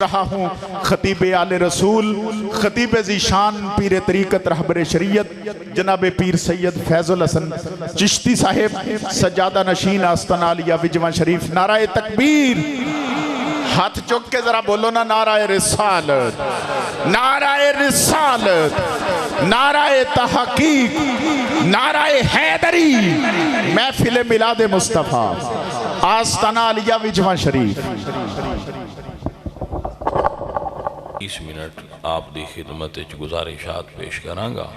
رہا ہوں خطیب آل رسول، خطیب ذیشان پیر طریقت رہبر شریعت جناب پیر سید فیض الحسن چشتی صاحب، سجادہ نشین آستان عالیہ وجوان شریف۔ نعرہ تکبیر، ہاتھ چک کے ذرا بولو نا، نعرہ رسالت، نعرہ رسالت، نعرہ تحقیق، نعرہ حیدری، محفل میلاد مصطفیٰ، آستان عالیہ وجوان شریف۔ 20 منٹ آپ دی خدمت گزارشات پیش کرانگا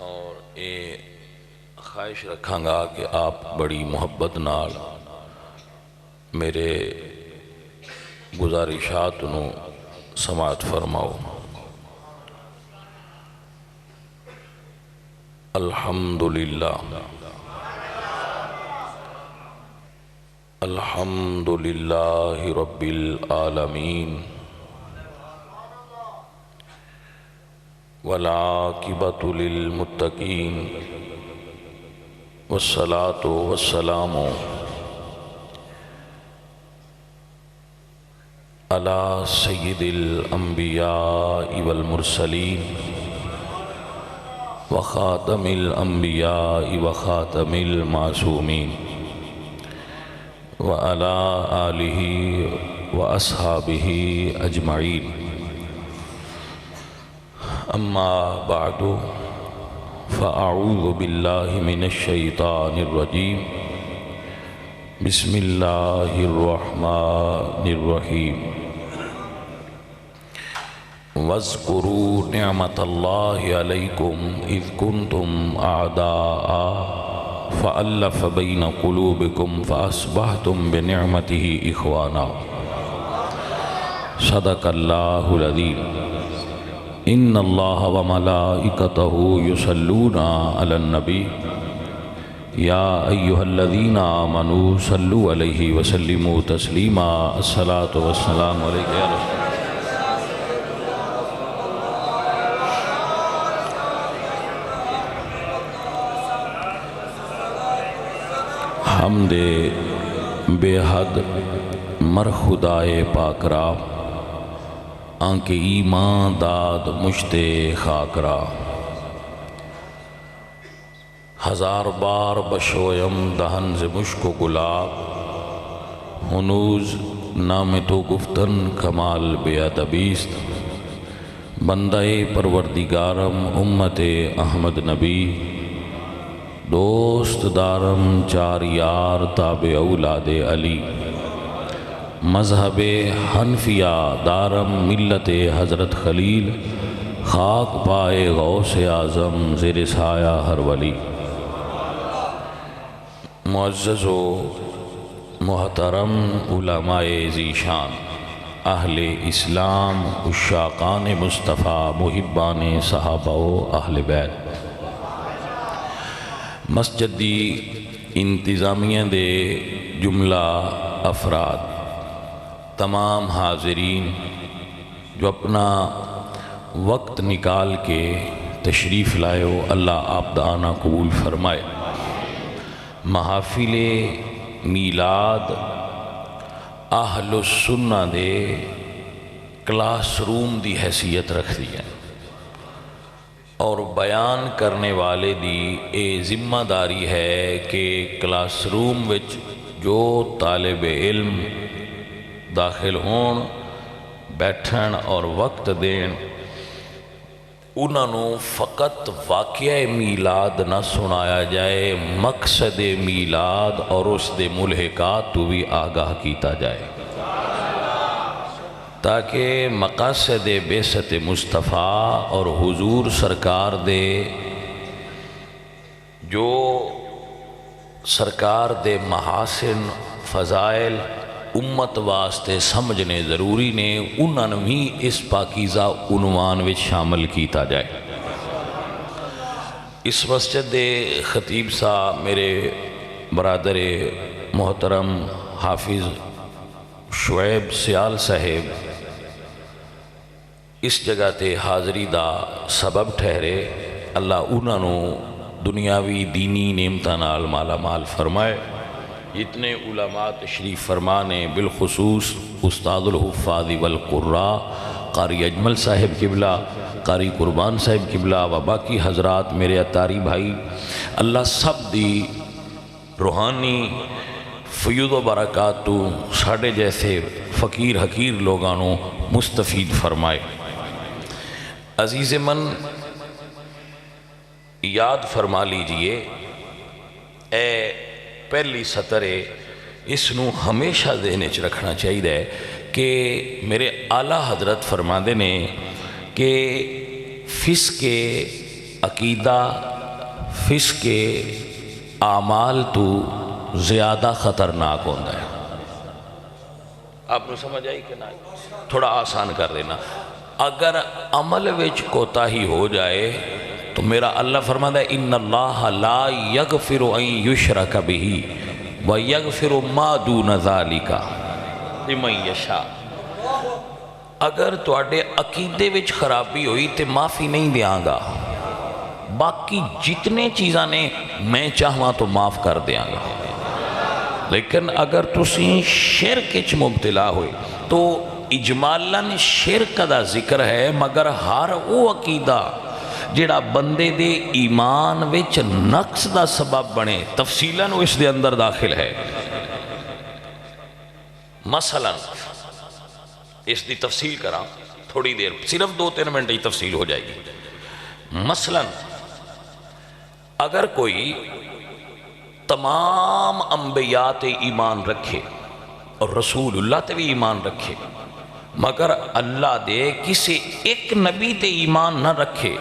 اور اے خواہش رکھاں گا کہ آپ بڑی محبت نال میرے گزارشات نو سماعت فرماؤ۔ الحمدللہ الحمدللہ رب العالمین والعاقبۃ للمتقین والصلاة والسلام علی سید الانبیاء والمرسلین وخاتم الانبیاء وخاتم المعصومین وعلى آلہ وأصحابہ اجمعین۔ اما بعد فاعوذ باللہ من الشیطان الرجیم، بسم اللہ الرحمن الرحیم۔ واذکروا نعمت اللہ علیکم اذ کنتم اعداء فألف بین قلوبکم فأصبحتم بنعمته اخوانا۔ صدق اللہ العظیم۔ ان اللہ وملائکتہ یصلون علی النبی یا ایہا الذین آمنوا صلوا علیہ وسلموا تسلیما۔ الصلاة والسلام علیکہ یا رسول اللہ۔ حمد بے حد مر خدائے پاک را، آنکہ ایمان داد مشت خاک را۔ ہزار بار بشویم دہن سے مشک و گلاب، ہنوز نام تو گفتن کمال بے ادبیست۔ بندہ پروردگارم امت احمد نبی، دوست دارم چار یار تابع اولاد علی۔ مذہب حنفیہ دارم ملت حضرت خلیل، خاک پائے غوث اعظم زیر سایہ ہر ولی۔ معزز و محترم علماء ذیشان، اہل اسلام، عشاقان مصطفیٰ، محبان صحابہ و اہل بیت، مسجد دی انتظامیہ دے جملہ افراد، تمام حاضرین جو اپنا وقت نکال کے تشریف لائے ہو، اللہ آپ دا آنا قبول فرمائے۔ محافل میلاد اہل السنہ دے کلاس روم دی حیثیت رکھ دی ہے، اور بیان کرنے والے دی اے ذمہ داری ہے کہ کلاس روم وچ جو طالب علم داخل ہون، بیٹھن اور وقت دین، انہوں فقط واقعہ میلاد نہ سنایا جائے، مقصد میلاد اور اس دے ملحقات تو بھی آگاہ کیتا جائے، تاکہ مقاصد بعثت مصطفیٰ اور حضور سرکار دے جو سرکار دے محاسن فضائل امت واسطے سمجھنے ضروری نے، انہوں بھی اس پاکیزہ عنوان وچ شامل کیتا جائے۔ اس مسجد دے خطیب صاحب میرے برادر محترم حافظ شعیب سیال صاحب اس جگہ تے حاضری دا سبب ٹھہرے، اللہ انہوں دنیاوی دینی نعمتاں نال مالا مال فرمائے۔ جتنے علماء تشریف فرمانے، بالخصوص استاد الحفاظ والقراء قاری اجمل صاحب قبلہ، قاری قربان صاحب قبلہ و باقی حضرات، میرے اتاری بھائی، اللہ سب دی روحانی فیض و برکات تو ساڑھے جیسے فقیر حقیر لوگانوں مستفید فرمائے۔ عزیز من یاد فرما لیجئے، اے پہلی سطرے اس نو ہمیشہ ذہن وچ رکھنا چاہیے کہ میرے اعلیٰ حضرت فرماندے نے کہ فسق عقیدہ، فسق اعمال تو زیادہ خطرناک ہوتا ہے۔ آپ نے سمجھ آئی کہ نہ؟ تھوڑا آسان کر دینا، اگر عمل وچ کوتاہی ہو جائے تو میرا اللہ فرماتا ہے ان اللہ لا یغفر ان یشرک بہ ویغفر ما دون ذالک لمن یشاء۔ اگر تواڈے عقیدے وچ خرابی ہوئی تے معافی نہیں دیاں گا، باقی جتنے چیزاں نے میں چاہواں تو معاف کر دیاں گا۔ لیکن اگر تسی شرک وچ مبتلا ہوئے تو اجمالاً شرک دا ذکر ہے، مگر ہر وہ عقیدہ جڑا بندے دے ایمان وچ نقص دا سبب بنے، تفصیلاً اس دے اندر داخل ہے۔ مثلا اس دی تفصیل کراں تھوڑی دیر، صرف 2-3 منٹ ہی تفصیل ہو جائے گی۔ مثلا اگر کوئی تمام انبیاء تے ایمان رکھے اور رسول اللہ تے بھی ایمان رکھے، مگر اللہ دے کسی ایک نبی تے ایمان نہ رکھے،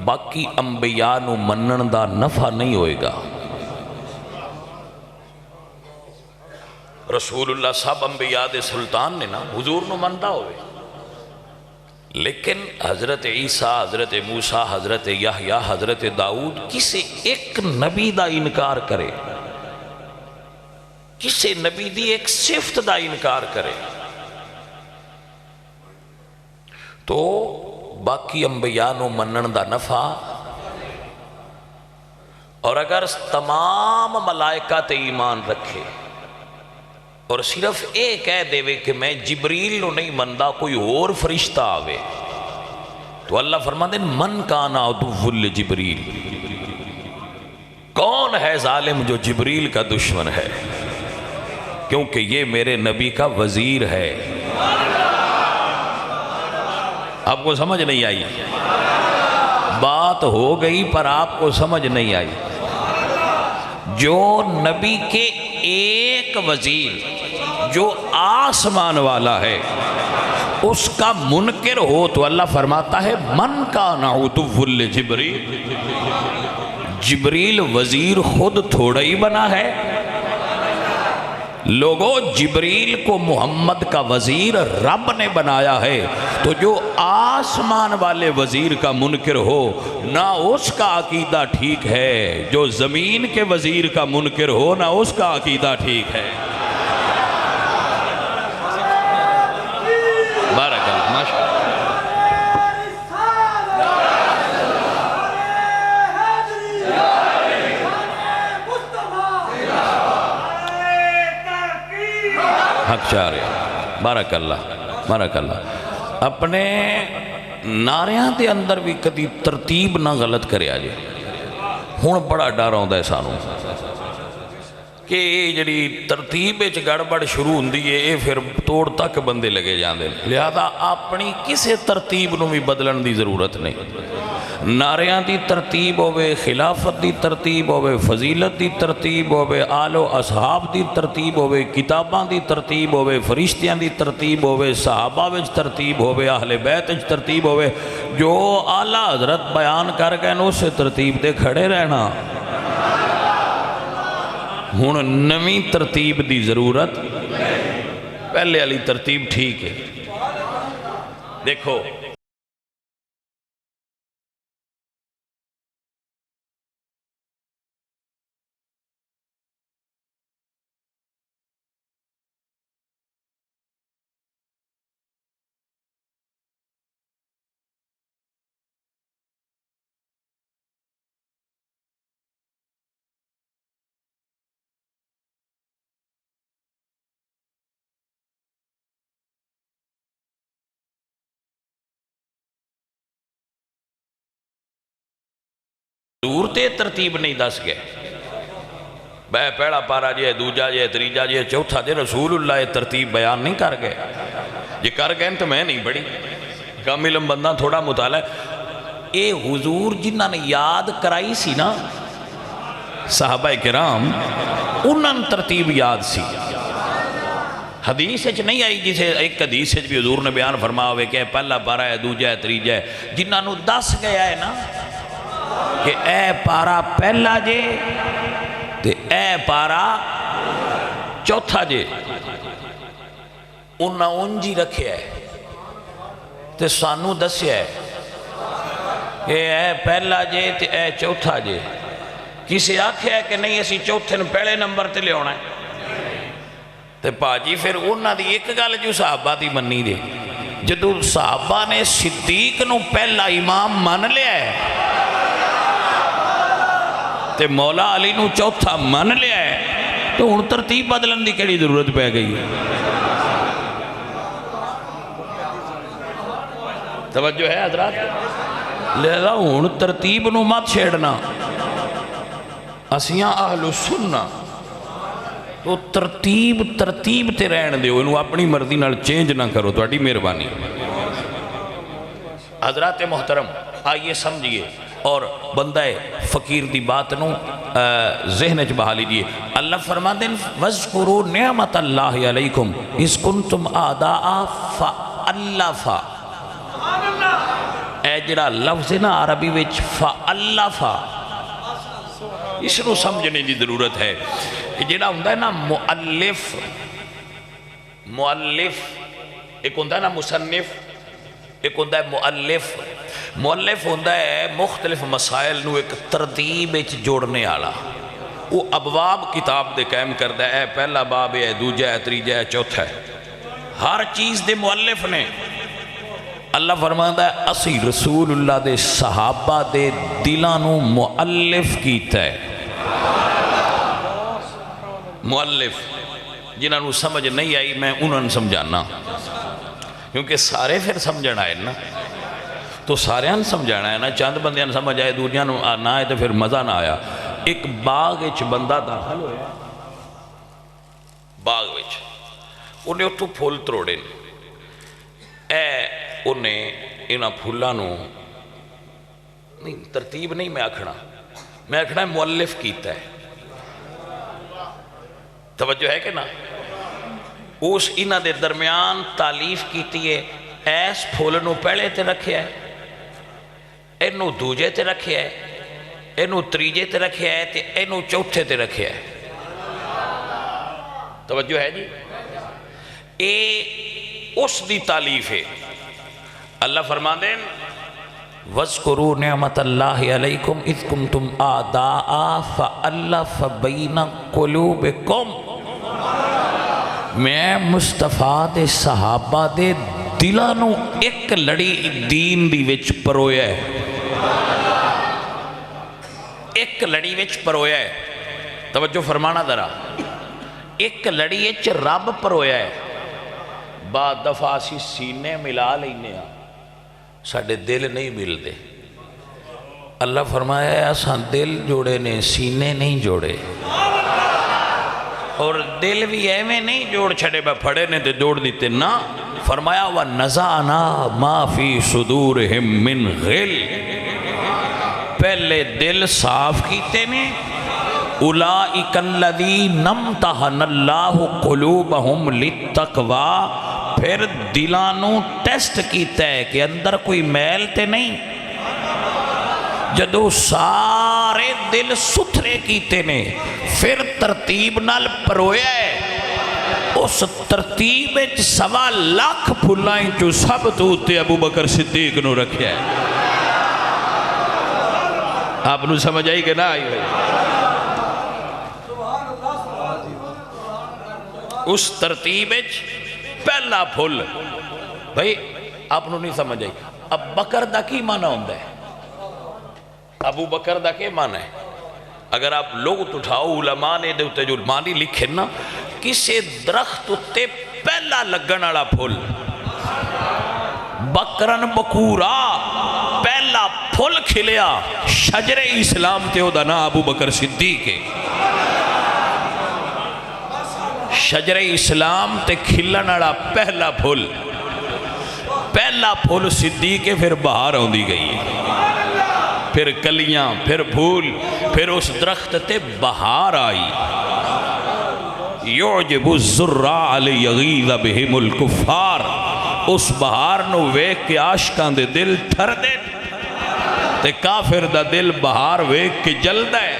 باقی انبیاء نو منن دا نفع نہیں ہوئے گا۔ رسول اللہ سب انبیاء دے سلطان نے نا، حضور نو مندا ہوئے، لیکن حضرت عیسیٰ، حضرت موسیٰ، حضرت یحییٰ، حضرت داؤد کسی ایک نبی دا انکار کرے، کسی نبی دی ایک صفت دا انکار کرے، تو باقی انبیاء نو منن دا نفع۔ اور اگر تمام ملائکہ تے ایمان رکھے اور صرف ایک کہہ دے کہ میں جبریل نو نہیں مندا، کوئی اور فرشتہ آوے، تو اللہ فرماتے ہیں من کان عدو لجبریل، کون ہے ظالم جو جبریل کا دشمن ہے، کیونکہ یہ میرے نبی کا وزیر ہے۔ آپ کو سمجھ نہیں آئی؟ بات ہو گئی پر آپ کو سمجھ نہیں آئی۔ جو نبی کے ایک وزیر جو آسمان والا ہے اس کا منکر ہو تو اللہ فرماتا ہے من کان عدو لجبریل، جبریل وزیر خود تھوڑا ہی بنا ہے۔ لوگوں، جبریل کو محمد کا وزیر رب نے بنایا ہے، تو جو آسمان والے وزیر کا منکر ہو نہ اس کا عقیدہ ٹھیک ہے، جو زمین کے وزیر کا منکر ہو نہ اس کا عقیدہ ٹھیک ہے۔ بارک اللہ، ماشاءاللہ۔ حق چاہ رہے، بارک اللہ، بارک اللہ۔ اپنے نعریاں دے اندر بھی کدی ترتیب نہ غلط کرے آجے۔ ہون بڑا ڈر ہوندہ ہے سانوں کہ جڑی ترتیب وچ گڑبڑ شروع ہوندی ہے، یہ پھر توڑ تک بندے لگے جاندے، لہذا اپنی کسے ترتیب نو بھی بدلن دی ضرورت نہیں۔ نعریاں دی ترتیب ہوئے، خلافت دی ترتیب ہوئے، فضیلت دی ترتیب ہوئے، آل و اصحاب دی ترتیب ہوئے، کتاباں دی ترتیب ہوئے، فرشتیاں دی ترتیب ہوئے، صحابہ وچ ترتیب ہوئے، اہل بیت وچ ترتیب ہوئے، جو اعلیٰ حضرت بیان کر گئے نو سے ترتیب دے کھڑے رہنا۔ ہن نویں ترتیب دی ضرورت، پہلے والی ترتیب ٹھیک ہے۔ دیکھو یہ ترتیب نہیں دس گئے بے پہلا پارا جی دوجا جی تریجا جی چوتھا جی رسول اللہ یہ ترتیب بیان نہیں کر گئے یہ کر گئے تو میں نہیں پڑھی کم علم بندہ تھوڑا مطالعہ اے حضور جنہاں نے یاد کرائی سی نا صحابہ کرام انہاں ترتیب یاد سی حدیث نہیں آئی جسے ایک حدیث بھی حضور نے بیان فرما ہوئے کہ پہلا پارا ہے دوجا ہے تریجا ہے جنہاں نو دس گیا ہے نا کہ اے پارا پہلا جے تے اے پارا چوتھا جے انہاں انجی رکھے ہے تے سانو دسیا ہے کہ اے پہلا جے تے اے چوتھا جے کسی آکھیا ہے کہ نہیں اسی چوتھے نے پہلے نمبر تے لے ہونا ہے تے پاجی پھر انہاں دی ایک گل جو صحابہ دی منی دے جدو صحابہ نے صدیق نو پہلا امام مان لیا ہے تے مولا علی نو چوتھا مان لیا ہے تو ان ترتیب بدلن دی کیڑی ضرورت پہ گئی توجہ ہے حضرات لہذا ان ترتیب نو مت چھیڑنا اسیاں اہل السنہ تو ترتیب تے رہن دیو انہوں اپنی مرضی نال چینج نہ کرو تو اڈی مہربانی حضرات محترم آئیے سمجھئے اور بندہ فقیر دی بات نو ذہن چ بہا لیجئے اللہ فرما دیں وَاذْكُرُوا نِعْمَةَ اللَّهِ عَلَيْكُمْ اِذْ كُنْتُمْ آدَاءَ فَأَلَّفَ اے جڑا لفظ ہے نا عربی وچ فَأَلَّفَ اس نو سمجھنے دی ضرورت ہے کہ جڑا ہوندہ ہے نا مؤلف ایک ہوندہ ہے نا مصنف ایک ہوندہ ہے مؤلف ہوندہ ہے مختلف مسائل نو ایک ترتیب اچ جوڑنے آلا وہ ابواب کتاب دے قائم کردہ ہے پہلا باب ہے دوجہ ہے تریجہ ہے چوتھا ہے ہر چیز دے مؤلف نے اللہ فرماندہ ہے اسی رسول اللہ دے صحابہ دے دلانو مؤلف کیتا ہے مؤلف جنہاں نو سمجھ نہیں آئی میں انہوں نے سمجھانا کیونکہ سارے پھر سمجھنا ہے نا تو سارے ہم سمجھانا ہے نا چاند بندیاں سمجھ آئے دوجیاں نہ آئے تو پھر مزہ نہ آیا ایک باغ اچ بندہ داخل ہویا باغ اچ انہیں اتو پھول تروڑے اے انہیں انہاں پھولانو نہیں ترتیب نہیں میں آکھنا ہے مؤلف کیتا ہے توجہ ہے کہ نا اس انہاں دے درمیان تعلیف کیتی ہے ایس پھولنو پہلے تے رکھے ہے اینو دوجے تے رکھے ہے اینو تریجے تے رکھے ہے تے اینو چوتھے تے رکھے ہے توجہ ہے جی اے اس دی تعلیف ہے اللہ فرما دیں وَاذْكُرُوا نِعْمَةَ اللَّهِ عَلَيْكُمْ اِذْ كُنْتُمْ آدَاءَ فَأَلَّفَ بَيْنَ قُلُوبِكُمْ میں مصطفیٰ دے صحابہ دے دلانو ایک لڑی دین دی وچ پرویا ہے ایک لڑی وچ پرویا ہے توجہ فرمانا ذرا ایک لڑی وچ رب پرویا ہے بعد دفعہ اسی سینے ملا لینے ساڑھے دل نہیں ملتے اللہ فرمایا ہے اساں دل جوڑے نے سینے نہیں جوڑے اور دل بھی ایویں نہیں جوڑ چھڑے با پھڑے نے تے جوڑ دیتے نا فرمایا وَنَزَعْنَا مَا فِي صُدُورِهِم مِّن غِلٍ پہلے دل صاف کیتے نے اولئک الذین امتحن اللہ قلوبہم للتقوی پھر دلانوں ٹیسٹ کیتا ہے کہ اندر کوئی میل تے نہیں جدو سارے دل ستھرے کیتے نے پھر ترتیب نال پرویا ہے اس ترتیب 1.25 پھلائیں جو سب توتے ابو بکر صدیق نو رکھیا ہے آپ نو سمجھ آئی کہ نہ آئی بھائی اس ترتیب پہلا پھل بھائی آپ نو نہیں سمجھ آئی اب بکر دا کی معنی ہوندہ ہے ابو بکر دا کے معنی ہے اگر آپ لوگ اٹھاؤ علماء نے دے اتے جو معنی لکھے نا کسے درخت اتے پہلا لگن والا پھول بکرن بکورا پہلا پہلا پھل کھلیا شجر اسلام تے او دا نا ابو بکر صدیق ہے. شجر اسلام تے کھلن والا پہلا پھل صدیق ہے. پھر بہار ہوندی گئی، پھر کلیاں، پھر پھول، پھر اس درخت تے بہار آئی. یعجب الزراع لیغیظ بہم الکفار. اس بہار نو ویکھ کے عاشقاں دے دل ٹھر دے تے کافر دا دل بہار ویکھ کے جلدا ہے.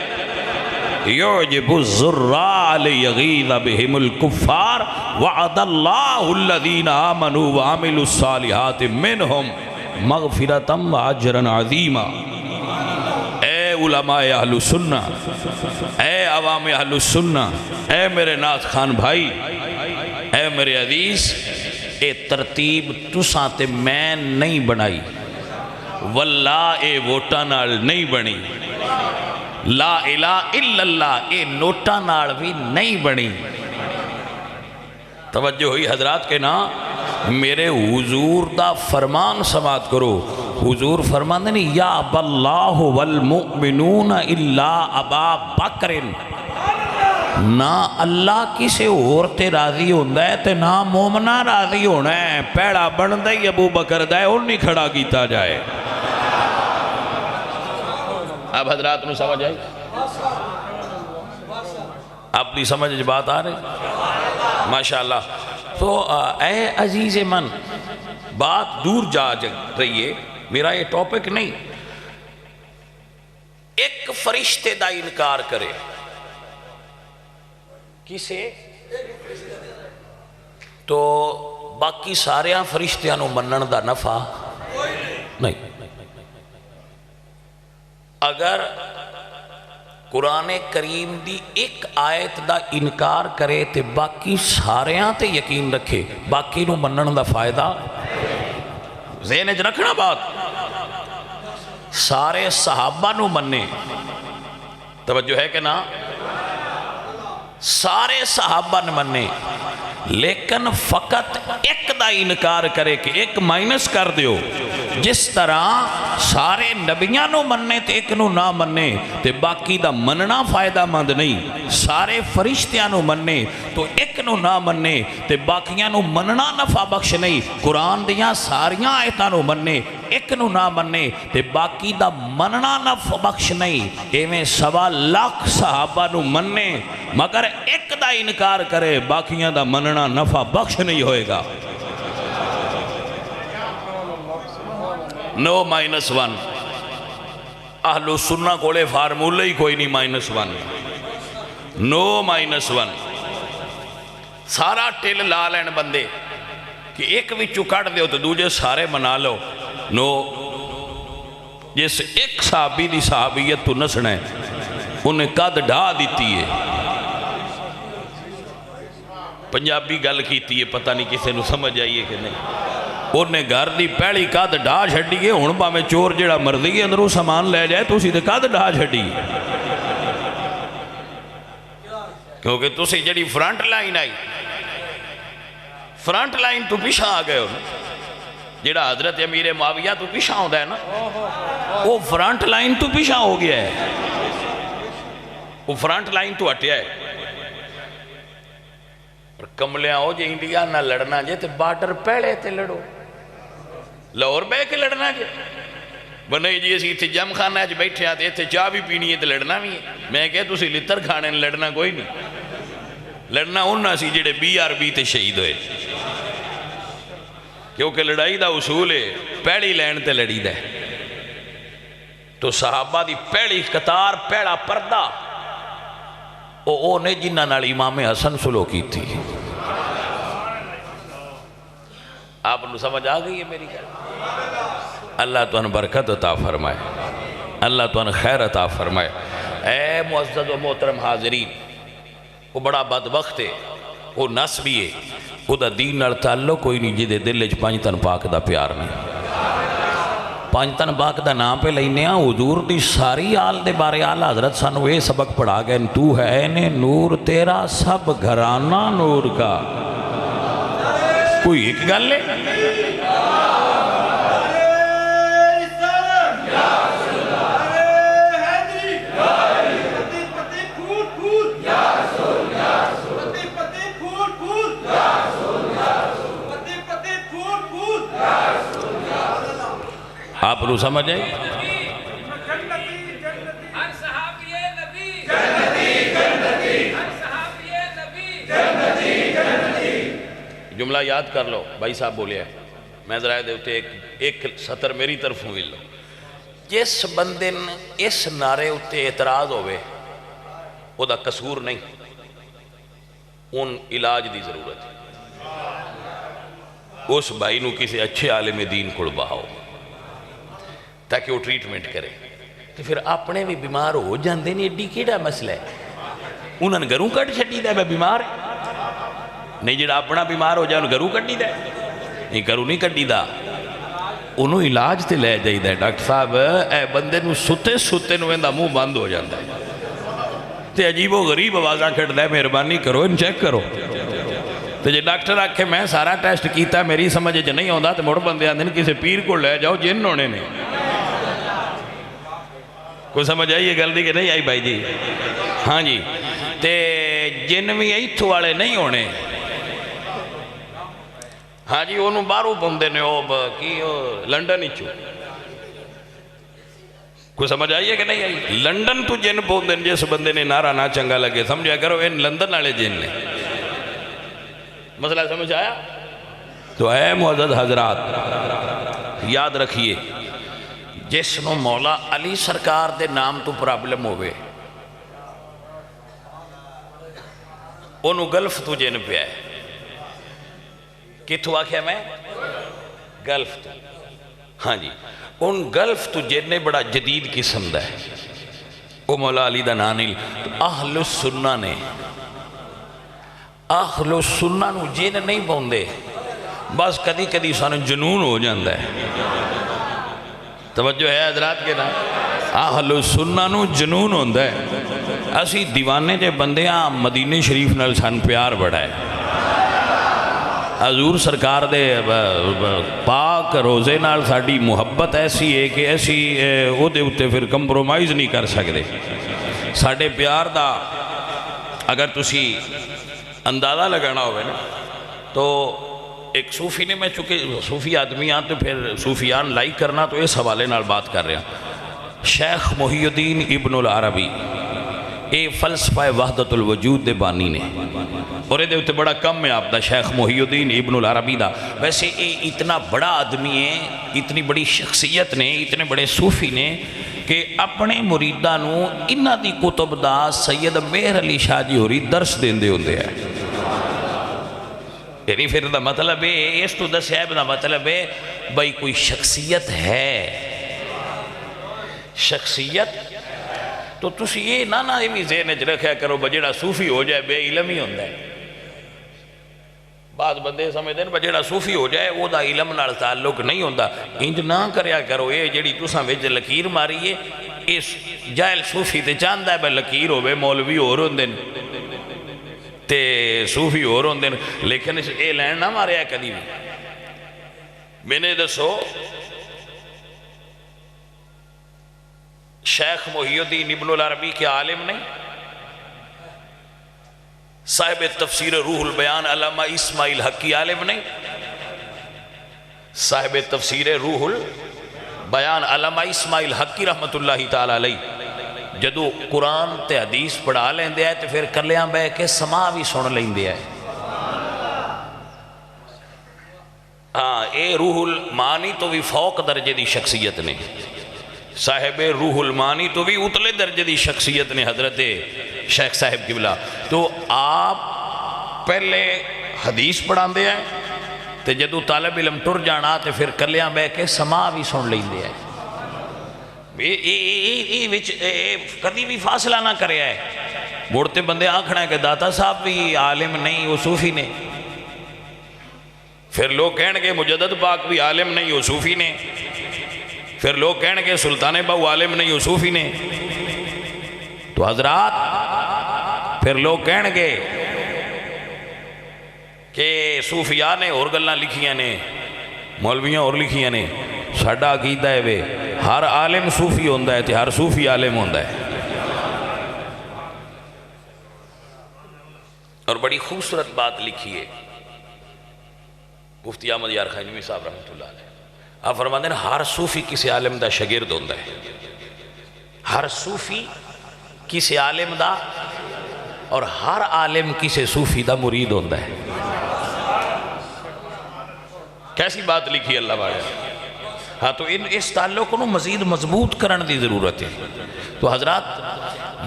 یعجب الزراع لیغیظ بہم الکفار وعد اللہ الذین آمنوا وعملوا الصالحات منہم مغفرتا واجرا عظیما. اے علماء اہل سنہ، اے عوام اہل سنہ، اے میرے نعت خان بھائی، اے میرے عزیز، اے ترتیب تساں تے میں نہیں بنائی، واللہ اے ووٹاں نال نہیں بنی، لا الہ الا اللہ اے نوٹاں نال بھی نہیں بنی. توجہ ہوئی حضرات کے نا؟ میرے حضور دا فرمان سماعت کرو. حضور فرمان نہیں یا ابا اللہ والمؤمنون الا ابا بکر. نہ اللہ کسے اور تے راضی ہوندہ ہے تے نہ مومنہ راضی ہونا ہے. پیڑا بندہ ہی ابو بکر دا ہے، اور نہیں کھڑا کیتا جائے. اب حضرات نے سمجھ آئی؟ اپنی سمجھ بات آ رہی؟ ماشاءاللہ. تو اے عزیز من، بات دور جا رہی ہے، میرا یہ ٹاپک نہیں. ایک فرشتے دا انکار کرے، کسے؟ تو باقی سارے فرشتیاں نو منن دا نفع نہیں. اگر قرآن کریم دی ایک آیت دا انکار کرے تے باقی ساریاں تے یقین رکھے، باقی نو منن دا فائدہ ذہن وچ رکھنا. بات سارے صحابہ نو مننے، توجہ ہے کہ نا؟ سارے صحابہ نے مننے، لیکن فقط ایک دا انکار کرے کہ ایک مائنس کر دیو. جس طرح سارے نبیاں نو مننے تے ایک نو نہ مننے تے باقی دا مننا فائدہ مند نہیں. سارے فرشتیاں نو مننے تو ایک نو نہ مننے تے باقیاں نو مننا نفع بخش نہیں. قرآن دیاں ساریاں آیتاں نو مننے، ایک نو نہ مننے تے باقی دا مننا نفع بخش نہیں. ایویں 1.25 لاکھ صحابہ نو مننے مگر ایک دا انکار کرے، باقیاں دا مننا نفع بخش نہیں ہوئے گا. نو -1. اہل سنہ کولے فارمولہ ہی کوئی نہیں -1. نو -1. سارا ٹل لا لین بندے کہ ایک وچوں کٹ دیو تو دوجے سارے منا لو. نو، جس ایک صحابی دی صحابیت تو نسنا ہے انہیں قد ڈھا دیتی ہے. پنجابی گل کیتی ہے، پتہ نہیں کسے نو سمجھ آئیے کہ نہیں. انہیں گھر دی پہلی قد ڈھا چھڑی ہے. ہن باویں چور جڑا مرضی ہے اندروں سامان لے جائے تو اسی تے قد ڈھا چھڑی، کیونکہ تسی جڑی فرنٹ لائن آئی، فرنٹ لائن تو پیچھا آ گئے ہو. جڑا حضرت امیر معاویہ تو پیچھا ہوتا ہے نا، وہ فرنٹ لائن تو پیچھا ہو گیا ہے، وہ فرنٹ لائن تو ہٹیا ہے. کملیاں ہو جے انڈیا نہ لڑنا جے تے بارڈر پہلے تے لڑو، لاہور بے کے لڑنا جے. بنائی جی اسی اتھے جم خانہ ہے جو بیٹھے آتے اتھے چاہ بھی پینی ہے تے لڑنا بھی ہے. میں کہے تو اسی لتر کھانے لڑنا کوئی نہیں. لڑنا انہاں سی جڑے BRB تے شہید ہوئے، کیونکہ لڑائی دا اصول ہے پہلی لین تے لڑی دا. تو صحابہ دی پہلی قطار پہلا پردہ او نے جنہ نال امام حسن سلو کی تھی. آپ نے سمجھ آ گئی ہے میری کہا؟ اللہ تو ان برکت عطا فرمائے، اللہ تو ان خیر عطا فرمائے. اے معزز و محترم حاضرین، وہ بڑا بدبخت ہے، وہ نس بھی ہے، وہ دا دین نال تعلق کوئی نہیں جدے دل وچ پنجتن پاک دا پیار نہیں. پنجتن پاک دا نام پہ لینے ہاں. حضور دی ساری آل دے بارے آلہ حضرت سانو یہ سبق پڑھا گئے، تو ہے نے نور تیرا سب گھرانہ نور کا. کوئی ایک گل ہے آپ کو سمجھ آئی؟ جملہ یاد کر لو، بھائی صاحب بولے ہیں، میں ذرا دے ہوتے ایک سطر میری طرف ہوئی لو. جس بندے اس نعرے ہوتے اعتراض ہوئے وہ دا قصور نہیں، ان علاج دی ضرورت ہے. اس بھائی نو کسی اچھے عالم دین کو بہاؤ تاکہ وہ ٹریٹمنٹ کرے. تو پھر اپنے بھی بیمار ہو جاندے نہیں، ایڈی کیڑا مسئلہ ہے؟ انہوں نے گھروں کٹ چھٹی دا میں بیمار نہیں، جڑا اپنا بیمار ہو جائے انہوں گھروں کٹی دا نہیں، گھروں نہیں کٹی دا، انہوں علاج تے لے جائی دا. ڈاکٹر صاحب اے بندے نو ستے ستے نو اندہ منہ بند ہو جاندہ ہے تے عجیب و غریب آوازاں کھڑ دے، مہربانی کرو ان چیک کرو. تو جے ڈاکٹر آکھے میں سارا ٹیسٹ کیتا میری سمجھے جو نہیں ہوندہ تو مڑ بندے آندھے کسی پیر کو لے جاؤ جن ہونے نے. کوئی سمجھ آئی یہ گل دی کہ نہیں آئی بھائی جی؟ ہاں جی. تے جن بھی ایتھو والے نہیں ہونے، ہاں جی انہوں بارو بندے نے کی لنڈن ہی چو. کوئی سمجھ آئیے کہ نہیں آئی؟ لنڈن تو جن بندے جس بندے نے نعرہ نہ چنگا لگے سمجھا کرو ان لندن والے جن نے. مسئلہ سمجھ آیا؟ تو اے معزز حضرات یاد رکھیے، جس نو مولا علی سرکار دے نام تو پرابلم ہوئے انہوں گلف تو جن پہ آئے. کتھو آکھیا میں؟ گلف تو. ہاں جی ان گلف تو جن نے بڑا جدید قسم دا ہے، وہ مولا علی دا نانی. تو اہل السنہ نے اہل السنہ نو جن نہیں پوندے، بس کدی کدی سانو جنون ہو جاندہ ہے. توجہ ہے حضرات کے نام؟ اہل السنہ نو جنون ہوندہ ہے. اسی دیوانے جے بندے ہاں، مدینہ شریف نال سان پیار بڑھا ہے. حضور سرکار دے پاک روزے نال ساڑی محبت ایسی ہے کہ ایسی او دے ہوتے پھر کمپرومائز نہیں کر سکتے. ساڑے پیار دا اگر تسی اندازہ لگانا ہوئے نا تو ایک صوفی نے، میں چونکہ صوفی آدمی ہاں تو پھر صوفیان لائک کرنا تو اس حوالے نال بات کر رہے ہیں. شیخ محی الدین ابن العربی اے فلسفہ وحدت الوجود دے بانی نے، اور یہ دے بڑا کم ہے آپ دا شیخ محی الدین ابن العربی دا. ویسے یہ اتنا بڑا آدمی ہے، اتنی بڑی شخصیت نے، اتنے بڑے صوفی نے کہ اپنے مریدہ نو انہ دی کتب دا سید مہر علی شاہ جی ہوری درس دین دے ہوندے ہیں. یعنی پھر دا مطلب ہے اس تو دس ہے دا مطلب ہے بھائی کوئی شخصیت ہے، شخصیت. تو تسی یہ نہ یہ ذہن وچ رکھیا کرو بجڑا صوفی ہو جائے بے علم ہی ہوندہ ہے. بعض بندے سمجھتے ہیں بجڑا صوفی ہو جائے وہ دا علم نال تعلق نہیں ہوندہ. انج نہ کریا کرو. یہ جڑی تساں وچ لکیر ماری ہے اس جاہل صوفی تے چاہندہ ہے بھائی لکیر ہوئے مولوی اور ہوندے تے صوفی اور ہوندے، لیکن اے لین نہ مارے ہے کدی بھی. میں نے دسو شیخ محی الدین ابن العربی کے عالم نہیں؟ صاحب تفسیر روح البیان علامہ اسماعیل حقی عالم نہیں؟ صاحب تفسیر روح البیان علامہ اسماعیل حقی رحمت اللہ تعالیٰ علیہ جدو قرآن تے حدیث پڑھا لیندے آئے تو پھر کلیاں بے کے سما بھی سن لیندے آئے. ہاں اے روح المعانی تو بھی فوق درجے دی شخصیت نے، صاحب روح المعانی تو بھی اتلے درجے دی شخصیت نے حضرت شیخ صاحب قبلہ. تو آپ پہلے حدیث پڑھان دے آئے تے جدو طالب علم ٹر جانا تے پھر کلیاں بے کے سما بھی سن لیندے آئے. کدی بھی فاصلہ نہ کرے آئے. بڑھتے بندے آنکھنا ہے کہ داتا صاحب بھی عالم نہیں وہ صوفی نے، پھر لوگ کہنے کہ مجدد پاک بھی عالم نہیں وہ صوفی نے، پھر لوگ کہنے کہ سلطان باو عالم نہیں وہ صوفی نے. تو حضرات پھر لوگ کہنے کہ صوفیاء نے اور گلنا لکھیاں نے، مولویاں اور لکھیاں نے. ساڈا عقیدہ ہے وے ہر عالم صوفی ہوندہ ہے تے ہر صوفی عالم ہوندہ ہے. اور بڑی خوبصورت بات لکھی ہے مفتی احمد یار خانوی صاحب رحمۃ اللہ علیہ. آپ فرماتے ہیں ہر صوفی کسی عالم دا شاگرد ہوندہ ہے. ہر صوفی کسی عالم دا اور ہر عالم کسی صوفی دا مرید ہوندہ ہے. کیسی بات لکھی اللہ والے. ہاں تو اس تعلق کو مزید مضبوط کرنے دی ضرورت ہے. تو حضرات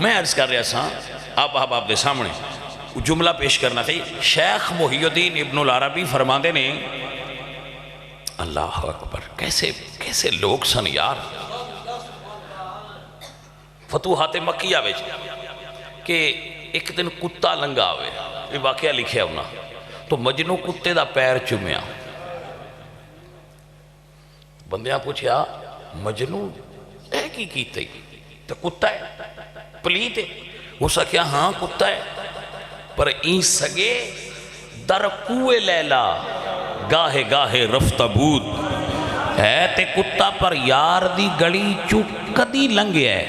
میں عرض کر رہا سا آپ دے سامنے جملہ پیش کرنا تھی. شیخ محی الدین ابن العربی فرماندے نے اللہ اکبر کیسے لوگ سن یار. فتوحات مکیہ ویچ کہ ایک دن کتا لنگا ہوئے, یہ واقعہ لکھے ہونا, تو مجنو کتے دا پیر چومیا. بندیاں پوچھیا مجنو اے کی کیتے تو کتا ہے پلیت ہے. وہ سکیا ہاں کتا ہے پر این سگے در کوئے لیلا گاہے گاہے رفتہ بود ہے تے کتا پر یار دی گڑی چو کدی لنگے ہے.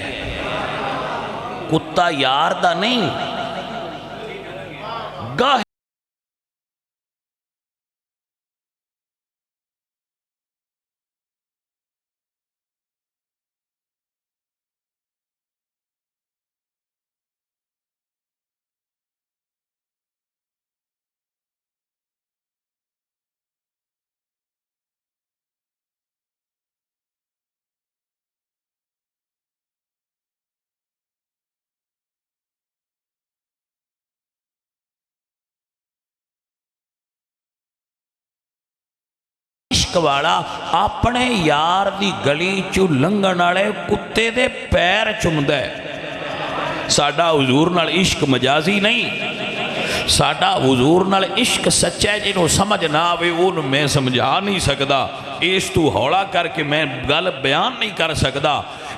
کتا یار دا نہیں گاہے والا اپنے یار دی گلی چو لنگن آلے کتے دے پیر چمدہ ہے. ساڑھا حضور نال عشق مجازی نہیں, ساڑھا حضور نال عشق سچے جنہوں سمجھ نہ آوے ان میں سمجھا نہیں سکدا. اس تو ہوڑا کر کے میں گل بیان نہیں کر سکدا.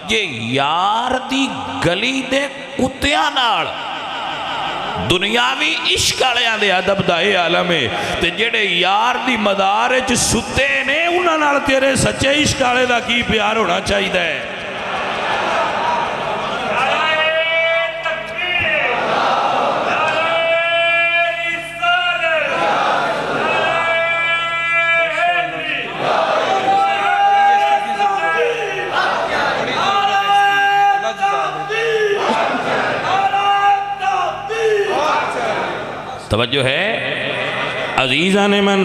یہ یار دی گلی دے کتیاں نال دنیاوی عشق آلیاں دے ادب دا اے عالم ہے. تے جڑے یار دی مدارج ستے نے انہاں نال تیرے سچے عشق آلے دا کی پیار ہونا چاہیے ہے. توجہ ہے عزیزان من,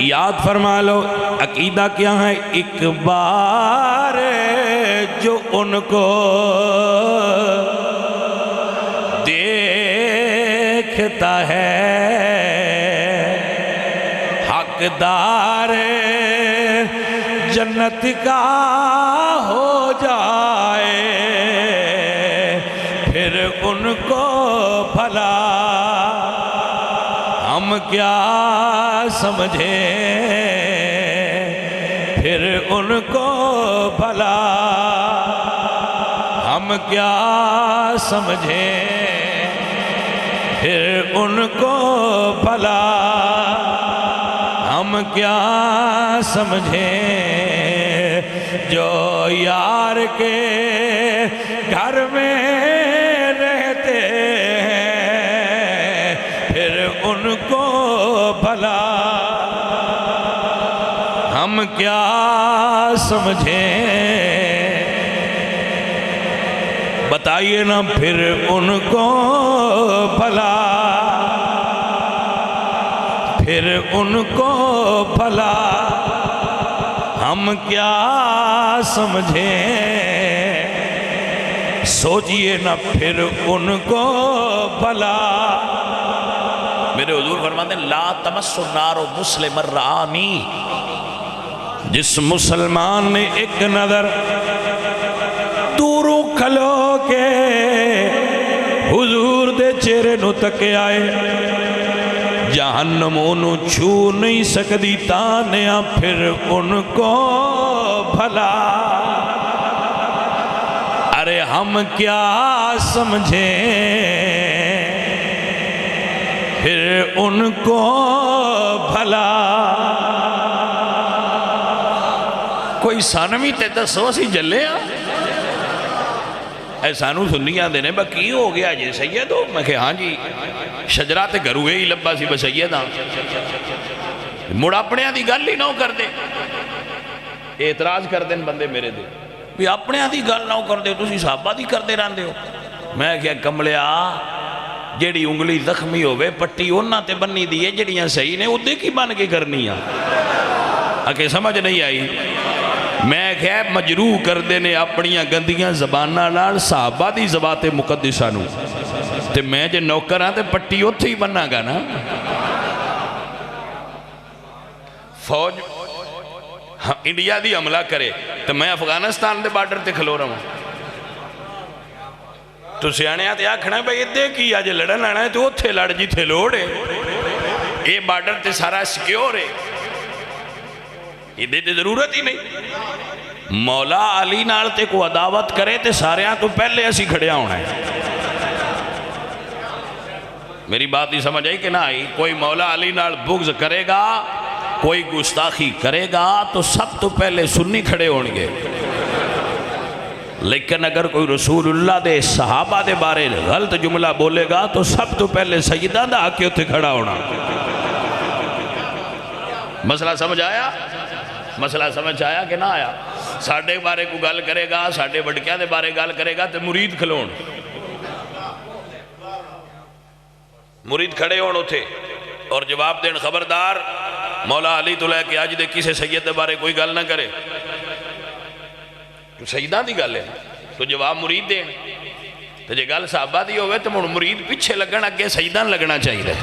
یاد فرما لو عقیدہ کیا ہے. ایک بار جو ان کو دیکھتا ہے حقدار جنت کا ہو جائے, پھر ان کو بھلا ہم کیا سمجھیں, پھر ان کو بھلا ہم کیا سمجھیں, پھر ان کو بھلا ہم کیا سمجھیں. جو یار کے گھر میں رہتے ہیں پھر ان کو بھلا ہم کیا سمجھیں, بتائیے نا پھر ان کو بھلا, پھر ان کو بھلا ہم کیا سمجھیں. سوچئے نا پھر ان کو بھلا. میرے حضور فرماتے ہیں لا تمس النار مسلم الرآنی, جس مسلمان نے ایک نظر دوروں کھلو کے حضور دے چہرے نو تکے آئے, جہنم انہوں چھو نہیں سکتی تانیا پھر ان کو بھلا. ارے ہم کیا سمجھیں, پھر ان کو بھلا. کوئی سانوی تے دسو اسی جلے ہاں اے سانو سنی آندے نے کی ہو گیا جی سید ہو میں کہ ہاں جی شجرہ تے گھروے ہی لبا سی بس سید ہاں مڑ اپنے دی گل ہی نہ کر دے اعتراض کر دیں بندے میرے دے بھی اپنے دی گل نہ کر دے تسی صحابہ دی کر دے رہن دے ہو میں کیا کملیا جیڑی انگلی زخمی ہوئے پٹی انہاں تے بنی دیئے جیڑیاں صحیح نے ادھے کی بن کے کرنی آکے سمجھ نہیں آئی میں کیا مجروح کر دینے اپنیاں گندیاں زبانہ نال صحابہ دی زبات مقدسہ نو تے میں جے نوکر ہاں تے پٹی اتھے ہی بننا گا نا فوج انڈیا دی حملہ کرے تو میں افغانستان دے بارڈر تے کھلو رہا ہوں تو سیانے آتے آکھنا ہے بھئی ادھے کی آجے لڑن آنا ہے تو اتھے لڑ جی تھے لوڑے اے بارڈر تے سارا سکیور ہے ادھے تے ضرورت ہی نہیں مولا علی نال تے کو عداوت کرے تے سارے ہاں تو پہلے ایسی کھڑیا ہونا ہے میری بات ہی سمجھ آئی کہ نہ آئی کوئی مولا علی نال بغض کرے گا کوئی گستاخی کرے گا تو سب تو پہلے سنی کھڑے ہونگے لیکن اگر کوئی رسول اللہ دے صحابہ دے بارے غلط جملہ بولے گا تو سب تو پہلے سیدہ دا آکے اتھے کھڑا ہونا مسئلہ سمجھ آیا؟ مسئلہ سمجھ آیا کہ نہ آیا؟ ساڑھے بارے کو گل کرے گا ساڑھے بڑکیاں دے بارے گل کرے گا تو مرید کھلون مرید کھڑے ہون اتھے اور جواب دین خبردار مولا علی تو لے کے آج دے کسے سید دے بارے کوئی گل نہ کرے تو سیدہ دی گل ہے تو جواب مرید دین تو جے گل صحابہ دی ہوئے تو مرید پیچھے لگن اگے سیدہ لگنا چاہیے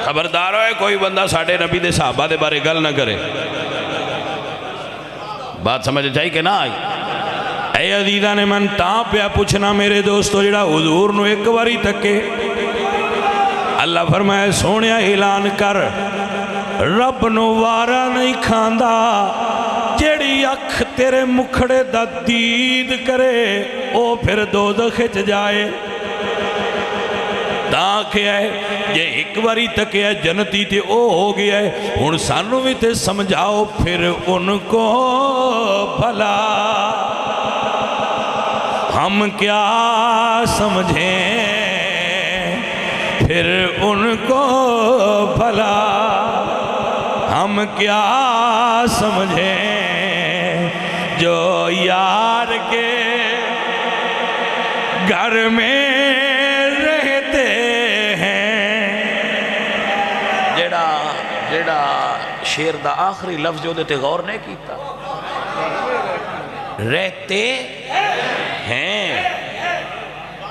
خبردار ہوئے کوئی بندہ ساڑھے نبی دے صحابہ دے بارے گل نہ کرے بات سمجھ چاہیے کہ نہ آئی اے عزیزہ نے من تاں پیا پوچھنا میرے دوستو جڑا حضور نو ایک واری تکے اللہ فرمائے سونیا اعلان کر رب نو وارا نہیں کھاندا جیڑی اکھ تیرے مکھڑے دا دید کرے او پھر دوزخ چ جائے تاکہ ہے یہ ایک باری تک ہے جنتی تے او ہو گیا ہے ہن سانو بھی تے سمجھاؤ پھر ان کو بھلا ہم کیا سمجھیں پھر ان کو بھلا ہم کیا سمجھیں جو یار کے گھر میں رہتے ہیں جیڑا شیر دا آخری لفظ جو دیتے غور نہیں کیتا رہتے ہیں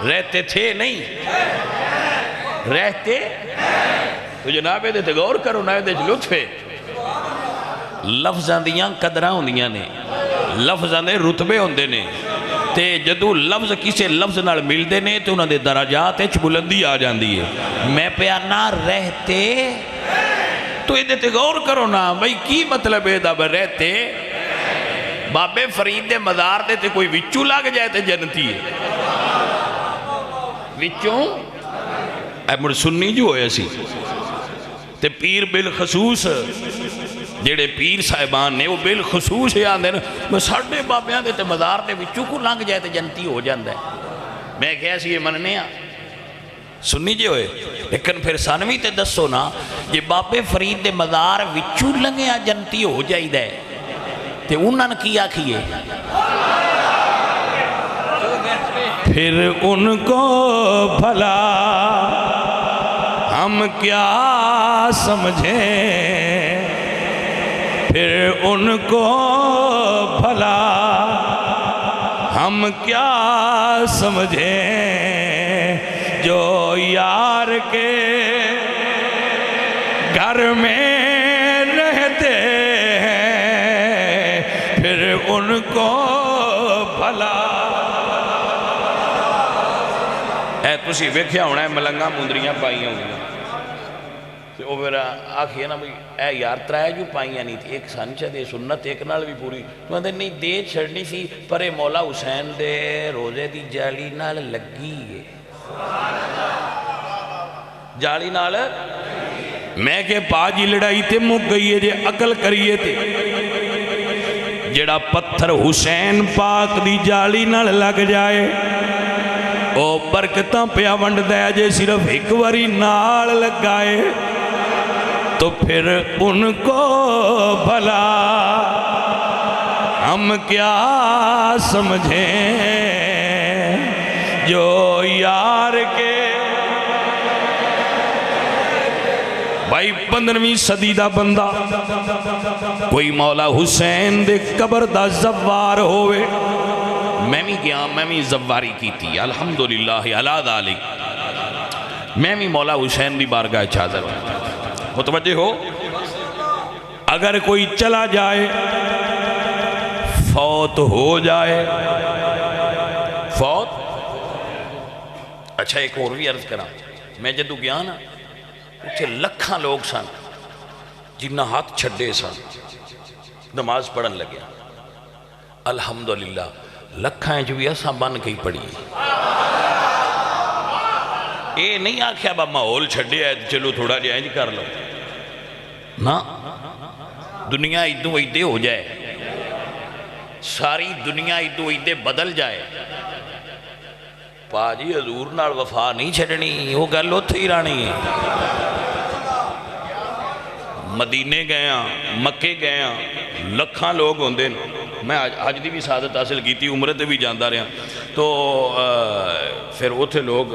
رہتے تھے نہیں رہتے تو جناب دیتے غور کرو نہ دے لطف ہے لفظاں دیاں قدراں ہوندیاں نے لفظاں دے رتبے ہوندے نے تے جدو لفظ کسے لفظ نال ملدے نے تو انہاں دے درجات وچ بلندی آ جاندی ہے میں پیانا رہتے تو یہ دیتے غور کرو نا بھئی کی مطلب ہے دا رہتے بابے فرید دے مزار دے تے کوئی وچو لگ جائے تے جنتی ہے وچوں اے مڑ سنی جو ہوئے سی تے پیر بالخصوص جیڑے پیر صاحبان نے وہ بالخصوص ہی آندے نا ساڑھے بابیاں دے تے مزار دے وچوں کو لنگ جائے تے جنتی ہو جاندہ ہے میں کیسی یہ مننے ہاں سنی جے ہوئے لیکن پھر سانوی تے دسو نا یہ بابے فرید دے مزار وچوں لنگے آ جنتی ہو جائی دے تے انہاں کیا کیے پھر ان کو بھلا ہم کیا سمجھیں پھر ان کو بھلا ہم کیا سمجھیں جو یار کے گھر میں رہتے ہیں پھر ان کو بھلا اے تسی ویکھیا ہونا ہے ملنگاں مندریاں پائیاں ہوئیاں وہ پھر آکھئے نا بھئی اے یار ترائے جو پائیاں نہیں تھی ایک سانچہ دے سنت ایک نال بھی پوری تو میں نہیں دے چھڑنی سی پرے مولا حسین دے روزے دی جالی نال لگی ہے جالی نال میں کہ پاجی لڑائی تے مک گئی ہے جے عقل کریے تے جڑا پتھر حسین پاک دی جالی نال لگ جائے او برکتاں پیا ونڈ دے جے صرف ایک واری نال لگائے تو پھر ان کو بھلا ہم کیا سمجھیں جو یار کے بھائی 15ویں صدی دا بندہ کوئی مولا حسین دے قبر دا زوار ہوئے میں بھی گیا میں بھی زواری کی تھی الحمدللہ علی ذالک میں بھی مولا حسین دی بارگاہ حاضر ہوں متوجہ ہو اگر کوئی چلا جائے فوت ہو جائے فوت اچھا ایک اور بھی عرض کرا میں جدو گیا نا اتھے لکھاں لوگ سن جنہ ہاتھ چھڑے سن نماز پڑھن لگیا الحمدللہ لکھاں جو بھی ایسا بن کے پڑھی اے نہیں آکھیا با ماحول چھڑے ہے چلو تھوڑا جائیں جی کر لو نا دنیا ادھو ایدے ہو جائے ساری دنیا ادھو ایدے بدل جائے پاجی حضور نال وفا نہیں چھڑنی وہ گل اتھے ہی رانی ہے مدینے گیا مکے گیا لکھاں لوگ ہوندے میں آج دی بھی سعادت حاصل کی تھی عمرے تے بھی جاندہ رہا تو پھر اتھے لوگ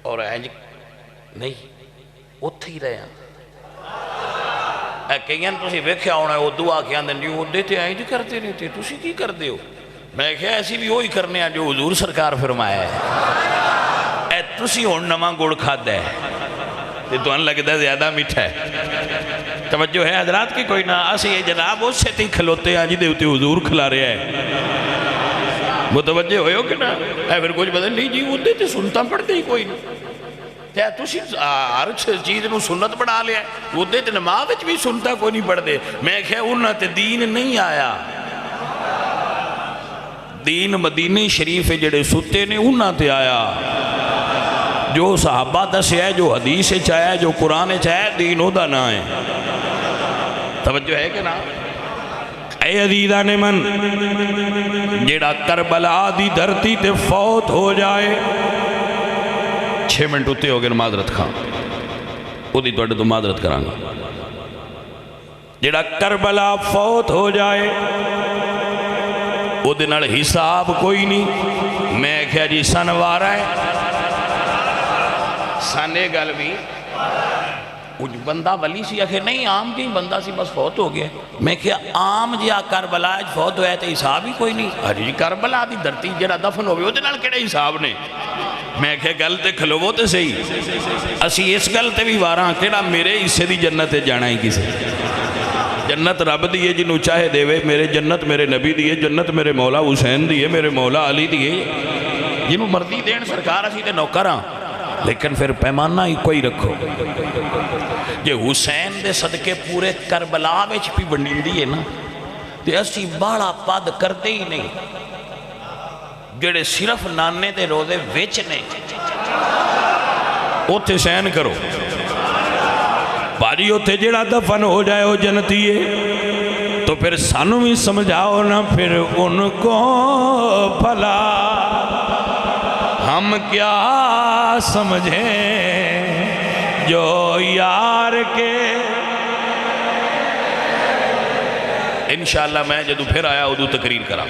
اور نہیں اتھے ہی رہے ہیں کہیں تسی ویکھیا ہونا ہے وہ دعا کیا اندن جو دیتے آئیں جو کرتے رہتے تسی کی کر دے ہو میں کہا ایسی بھی وہی کرنے ہیں جو حضور سرکار فرمایا ہے اے تسی ہون نماں گوڑ کھاد ہے تو ان لگتا ہے زیادہ میٹھا ہے توجہ ہے حضرات کی کوئی نہ آسی یہ جناب اس سے تی کھلوتے ہیں جی دیوتے حضور کھلا رہے ہیں متوجہ ہوئے ہو کہ نا اے پھر کچھ بدل نہیں جی وہ دیتے سنتا پڑھتے ہی کوئی نہیں کیا تسی ہر چیز نو سنت بڑھا لیا وہ دیتے نماز بھی سنتا کوئی نہیں پڑھ دے میں کہا انہاں تے دین نہیں آیا دین مدینہ شریف جڑے ستے نے انہاں تے آیا جو صحابہ دسے ہے جو حدیث چاہے جو قرآن چاہے دین او دا نہ ہے توجہ ہے کہ نا اے عزیزان من جڑا کربلا دی دھرتی تے فوت ہو جائے 6 منٹ اتے ہو گئے معذرت خان او دی توڑے تو معذرت کرانگا جڑا کربلا فوت ہو جائے او دے نال حساب کوئی نہیں میں کہا جی سنوارا ہے سانے گل بھی بندہ ولی سی آخر نہیں عام کی بندہ سی بس فوت ہو گیا میں کہا عام جا کربلا فوت ہویا تو حساب ہی کوئی نہیں ارے کربلا دی دھرتی جڑا دفن ہوئے وہ دنال کیڑے حساب نے میں کہا گل تے کھلوو تے صحیح اسی اس گل تے بھی واراں کیڑا میرے حصے دی جنت جانا ہی کسے جنت رب دیئے جنہوں چاہے دے میرے جنت میرے نبی دیئے جنت میرے مولا حسین دیئے میرے مولا علی دیئے جنہوں مردی دین سرکار اسی تے نوکراں لیکن پھر پیمانہ ہی کوئی رکھو یہ حسین دے صدقے پورے کربلا وچ بھی ونڈیندی ہے نا تے اسی بڑا پاد کرتے ہی نہیں جڑے صرف نانے دے روزے ویچنے اوتھے سین کرو باجی اوتھے جڑا دفن ہو جائے ہو جنتی ہے تو پھر سانو بھی سمجھاؤ نا پھر ان کو بھلا ہم کیا سمجھیں جو یار کے انشاءاللہ میں جدو پھر آیا ادو تقریر کرا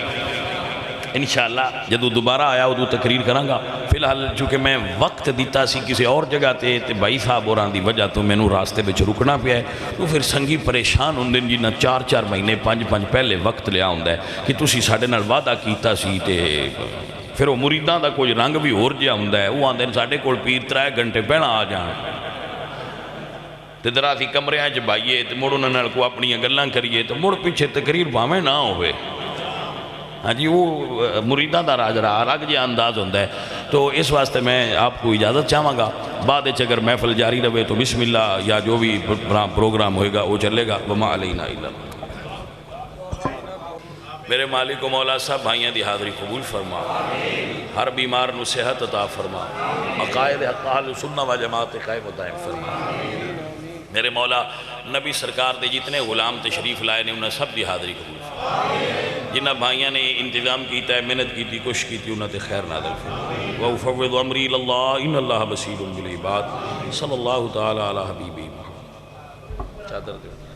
انشاءاللہ جدو دوبارہ آیا ادو تقریر کرانگا فی الحال چونکہ میں وقت دیتا سی کسی اور جگہ تے بھائی صاحب اور دی وجہ تو میں نو راستے بچ رکنا پیا ہے تو پھر سنگی پریشان ہوندے جی نہ 4 مہینے 5 پہلے وقت لیا ہوندہ ہے کہ تسی ساڑھے نال وعدہ کیتا سی تے پھر وہ مریداں دا کوئی رنگ بھی اور جیا ہوندہ ہے وہ آندے ساڑھے کول پیر 3 گھنٹے پہنا آ جان تے دراتی کمرے آئے بھائیے تے مڑ انہاں نال کو اپنی گلاں کریے تو مڑ پیچھے تقریر بھاویں نہ ہوئے ہاں جی وہ مریداں دا راج رہا رگ جی انداز ہوندہ ہے تو اس واسطے میں آپ کو اجازت چاہوں گا بعد اچھ اگر محفل جاری رہے تو بسم اللہ یا جو بھی پروگرام ہوئے گا وہ چلے گا وما علینا الا میرے مالک و مولا صاحب بھائیاں دی حاضری قبول فرما ہر بیمار نو صحت عطا فرما عقائد اہل سنہ و جماعت قائم و دائم فرما میرے مولا نبی سرکار دے جتنے غلام تشریف لائے نے انہیں سب دی حاضری قبول فرمائے، جنہ بھائیاں نے انتظام کیتا ہے، محنت کیتی، کوشش کیتی، انہیں تے خیر نازل فرمائے۔ وَأُفَوِّضُ أَمْرِي إِلَى اللَّهِ إِنَّ اللَّهَ بَصِيرٌ بِالْعِبَادِ صلی اللہ تعالی علی حبیبِ محمد۔ چادر دے